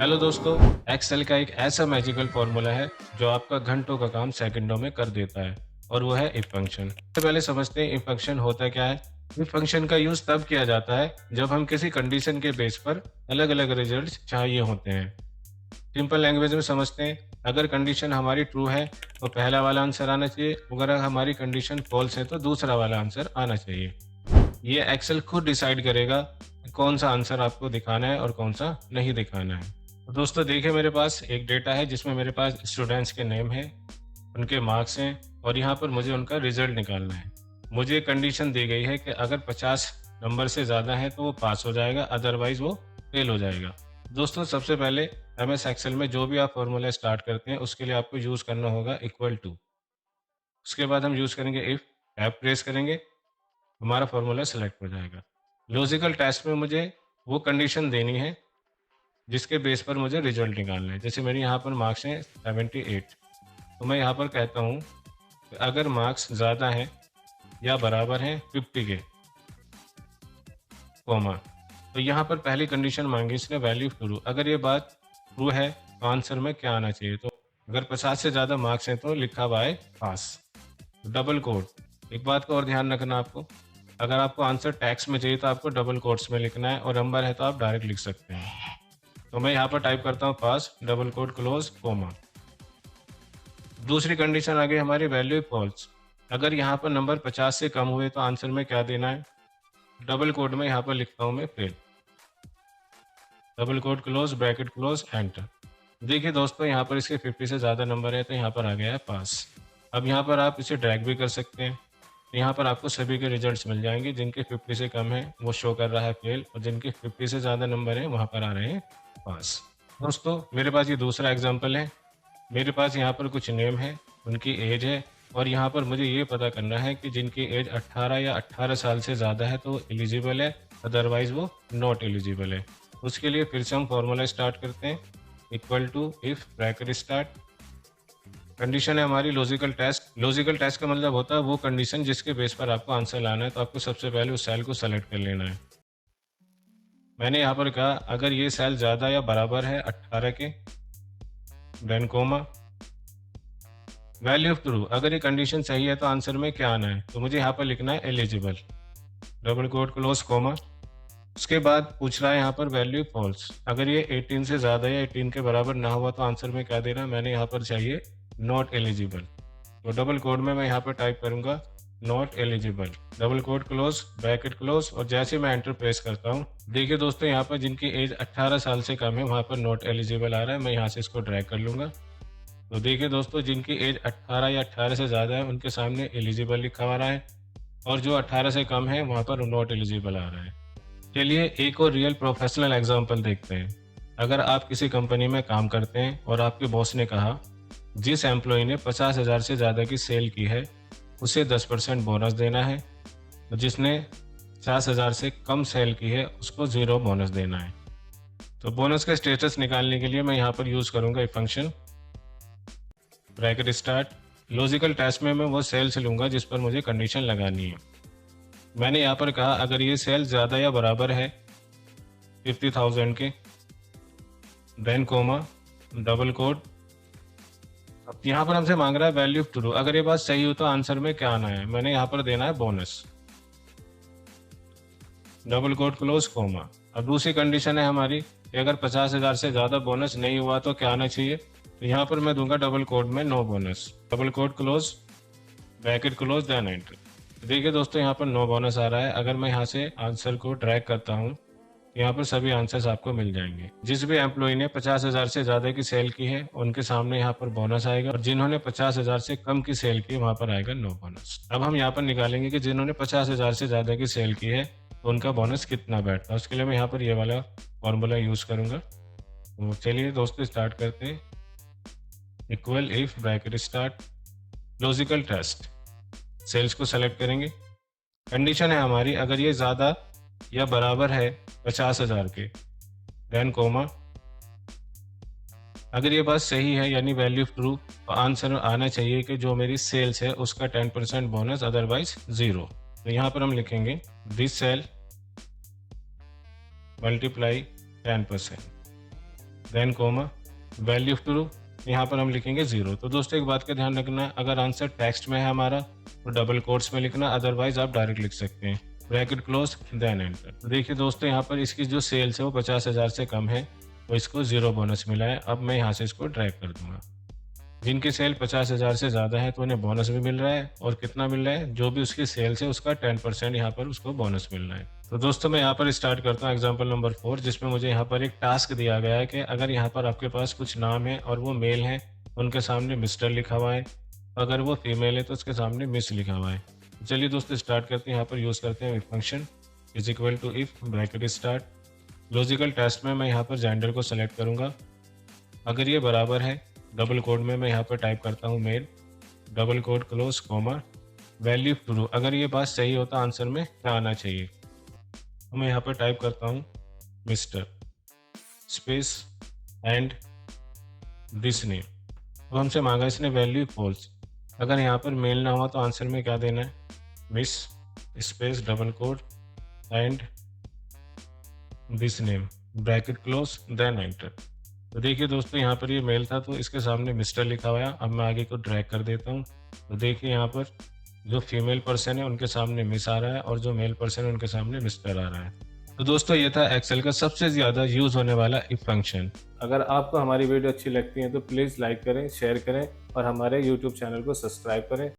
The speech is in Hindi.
हेलो दोस्तों। एक्सेल का एक ऐसा मैजिकल फॉर्मूला है जो आपका घंटों का काम सेकंडों में कर देता है और वो है इफ फंक्शन। सबसे पहले समझते हैं इफ फंक्शन होता क्या है। इफ फंक्शन का यूज तब किया जाता है जब हम किसी कंडीशन के बेस पर अलग अलग रिजल्ट चाहिए होते हैं। सिंपल लैंग्वेज में समझते हैं, अगर कंडीशन हमारी ट्रू है तो पहला वाला आंसर आना चाहिए, अगर हमारी कंडीशन फॉल्स है तो दूसरा वाला आंसर आना चाहिए। ये एक्सेल खुद डिसाइड करेगा कि कौन सा आंसर आपको दिखाना है और कौन सा नहीं दिखाना है। तो दोस्तों देखिए, मेरे पास एक डेटा है जिसमें मेरे पास स्टूडेंट्स के नेम है, उनके मार्क्स हैं और यहाँ पर मुझे उनका रिजल्ट निकालना है। मुझे कंडीशन दी गई है कि अगर 50 नंबर से ज़्यादा है तो वो पास हो जाएगा, अदरवाइज वो फेल हो जाएगा। दोस्तों सबसे पहले एमएस एक्सेल में जो भी आप फॉर्मूला स्टार्ट करते हैं उसके लिए आपको यूज़ करना होगा इक्वल टू। उसके बाद हम यूज़ करेंगे इफ़, टैब प्रेस करेंगे, हमारा फॉर्मूला सेलेक्ट हो जाएगा। लॉजिकल टेस्ट में मुझे वो कंडीशन देनी है जिसके बेस पर मुझे रिजल्ट निकालना है। जैसे मेरे यहाँ पर मार्क्स हैं 78, तो मैं यहाँ पर कहता हूँ कि अगर मार्क्स ज़्यादा हैं या बराबर हैं 50 के, कॉमा, तो यहाँ पर पहली कंडीशन मांगी इसने वैल्यू ट्रू। अगर ये बात ट्रू है तो आंसर में क्या आना चाहिए, तो अगर 50 से ज़्यादा मार्क्स हैं तो लिखा हुआ है पास। डबल कोड, एक बात का और ध्यान रखना आपको, अगर आपको आंसर टैक्स में चाहिए तो आपको डबल कोट्स में लिखना है, और नंबर है तो आप डायरेक्ट लिख सकते हैं। तो मैं यहाँ पर टाइप करता हूँ पास, डबल कोट क्लोज, कोमा। दूसरी कंडीशन आ गई हमारी वैल्यू फॉल्स। अगर यहाँ पर नंबर 50 से कम हुए तो आंसर में क्या देना है, डबल कोट में यहाँ पर लिखता हूँ मैं fail, double quote close, bracket close, enter. देखिए दोस्तों, यहाँ पर इसके 50 से ज़्यादा नंबर है तो यहाँ पर आ गया है पास। अब यहाँ पर आप इसे ड्रैग भी कर सकते हैं। यहाँ पर आपको सभी के रिजल्ट्स मिल जाएंगे, जिनके 50 से कम है वो शो कर रहा है फेल, और जिनके 50 से ज़्यादा नंबर है वहाँ पर आ रहे हैं पास। दोस्तों मेरे पास ये दूसरा एग्जाम्पल है। मेरे पास यहाँ पर कुछ नेम है, उनकी एज है, और यहाँ पर मुझे ये पता करना है कि जिनकी एज 18 या 18 साल से ज़्यादा है तो एलिजिबल है, अदरवाइज वो नॉट एलिजिबल है। उसके लिए फिर से हम फॉर्मूला स्टार्ट करते हैं, equal to if, bracket start, condition है हमारी लॉजिकल टेस्ट। लॉजिकल टेस्ट का मतलब होता है वो कंडीशन जिसके बेस पर आपको आंसर लाना है, तो आपको सबसे पहले उस सेल को सेलेक्ट कर लेना है। मैंने यहाँ पर कहा अगर ये सेल ज़्यादा या बराबर है 18 के, then comma, value of true. अगर ये कंडीशन सही है तो आंसर में क्या आना है, तो मुझे यहाँ पर लिखना है eligible, double quote close, comma. उसके बाद पूछ रहा है यहाँ पर वैल्यू फॉल्स। अगर ये 18 से ज़्यादा या 18 के बराबर ना हुआ तो आंसर में क्या देना है, मैंने यहाँ पर चाहिए नॉट एलिजिबल, तो डबल कोड में मैं यहाँ पर टाइप करूँगा not eligible, double code close, bracket close, और जैसे मैं एंटर प्रेस करता हूँ, देखिए दोस्तों यहाँ पर जिनकी एज 18 साल से कम है वहाँ पर नॉट एलिजिबल आ रहा है। मैं यहाँ से इसको ड्रैग कर लूँगा, तो देखिए दोस्तों जिनकी एज 18 या 18 से ज़्यादा है उनके सामने एलिजिबल लिखा आ रहा है, और जो 18 से कम है वहाँ पर नॉट एलिजिबल आ रहा है। चलिए एक और रियल प्रोफेशनल एग्जांपल देखते हैं। अगर आप किसी कंपनी में काम करते हैं और आपके बॉस ने कहा जिस एम्प्लॉय ने 50,000 से ज़्यादा की सेल की है उसे 10% बोनस देना है, और जिसने 50,000 से कम सेल की है उसको 0 बोनस देना है। तो बोनस का स्टेटस निकालने के लिए मैं यहाँ पर यूज़ करूँगा एक function, bracket start. Logical test में मैं वो सेल से लूँगा जिस पर मुझे कंडीशन लगानी है। मैंने यहाँ पर कहा अगर ये सेल ज़्यादा या बराबर है 50,000 के, देन कोमा, डबल कोट। अब यहाँ पर हमसे मांग रहा है वैल्यू ऑफ ट्रू। अगर ये बात सही हो तो आंसर में क्या आना है, मैंने यहाँ पर देना है bonus, double quote close, comma. अब दूसरी कंडीशन है हमारी कि अगर 50,000 से ज़्यादा बोनस नहीं हुआ तो क्या आना चाहिए, तो यहाँ पर मैं दूंगा डबल कोट में no bonus, double quote close, bracket close, then enter. देखिए दोस्तों यहाँ पर नो बोनस आ रहा है। अगर मैं यहाँ से आंसर को ड्रैग करता हूँ तो यहाँ पर सभी आंसर्स आपको मिल जाएंगे। जिस भी एम्प्लॉय ने 50,000 से ज़्यादा की सेल की है उनके सामने यहाँ पर बोनस आएगा, और जिन्होंने 50,000 से कम की सेल की वहाँ पर आएगा नो बोनस। अब हम यहाँ पर निकालेंगे कि जिन्होंने 50,000 से ज़्यादा की सेल की है तो उनका बोनस कितना बैठता है। उसके लिए मैं यहाँ पर ये वाला फॉर्मूला यूज़ करूँगा। तो चलिए दोस्तों स्टार्ट करते हैं, equal if, bracket start, logical test, cells को सेलेक्ट करेंगे। कंडीशन है हमारी अगर ये ज़्यादा या बराबर है 50,000 के, देन कोमा। अगर ये बात सही है यानी वैल्यू ट्रू, तो आंसर आना चाहिए कि जो मेरी सेल्स है उसका 10% बोनस, अदरवाइज 0। तो यहाँ पर हम लिखेंगे this cell multiply 10%। Then comma, value true, यहाँ पर हम लिखेंगे 0। तो दोस्तों एक बात का ध्यान रखना है, अगर आंसर टेक्स्ट में है हमारा तो डबल कोट्स में लिखना, अदरवाइज आप डायरेक्ट लिख सकते हैं, ब्रैकेट क्लोज देन एंटर। तो देखिए दोस्तों यहाँ पर इसकी जो सेल्स है वो 50,000 से कम है, तो इसको 0 बोनस मिला है। अब मैं यहाँ से इसको ड्रैग कर दूंगा। जिनकी सेल 50,000 से ज़्यादा है तो उन्हें बोनस भी मिल रहा है, और कितना मिल रहा है, जो भी उसकी सेल्स है उसका 10% यहाँ पर उसको बोनस मिल रहा है। तो दोस्तों मैं यहाँ पर स्टार्ट करता हूँ एग्जांपल नंबर 4, जिसमें मुझे यहाँ पर एक टास्क दिया गया है कि अगर यहाँ पर आपके पास कुछ नाम है और वो मेल है, उनके सामने मिस्टर लिखा हुआ है, अगर वो फीमेल है तो उसके सामने मिस लिखा हुआ है। चलिए दोस्तों स्टार्ट करते हैं। यहाँ पर यूज़ करते हैं if function, is equal to if, bracket start, logical test में मैं यहाँ पर जेंडर को सेलेक्ट करूँगा। अगर ये बराबर है, डबल कोड में मैं यहाँ पर टाइप करता हूँ male, double code close comma, value true. अगर ये बात सही होता आंसर में क्या आना चाहिए, तो मैं यहाँ पर टाइप करता हूँ mister space and this name. तो हमसे मांगा इसने वैल्यू फॉल्स। अगर यहाँ पर मेल ना हुआ तो आंसर में क्या देना है, Miss space double code and this name, bracket close then enter. तो देखिए दोस्तों यहाँ पर ये मेल था तो इसके सामने मिस्टर लिखा हुआ है। अब मैं आगे को ड्रैग कर देता हूँ, तो देखिए यहाँ पर जो फीमेल पर्सन है उनके सामने मिस आ रहा है, और जो मेल पर्सन है उनके सामने मिस्टर आ रहा है। तो दोस्तों ये था एक्सेल का सबसे ज़्यादा यूज़ होने वाला इफ फंक्शन। अगर आपको हमारी वीडियो अच्छी लगती है तो प्लीज़ लाइक करें, शेयर करें और हमारे यूट्यूब चैनल को सब्सक्राइब करें।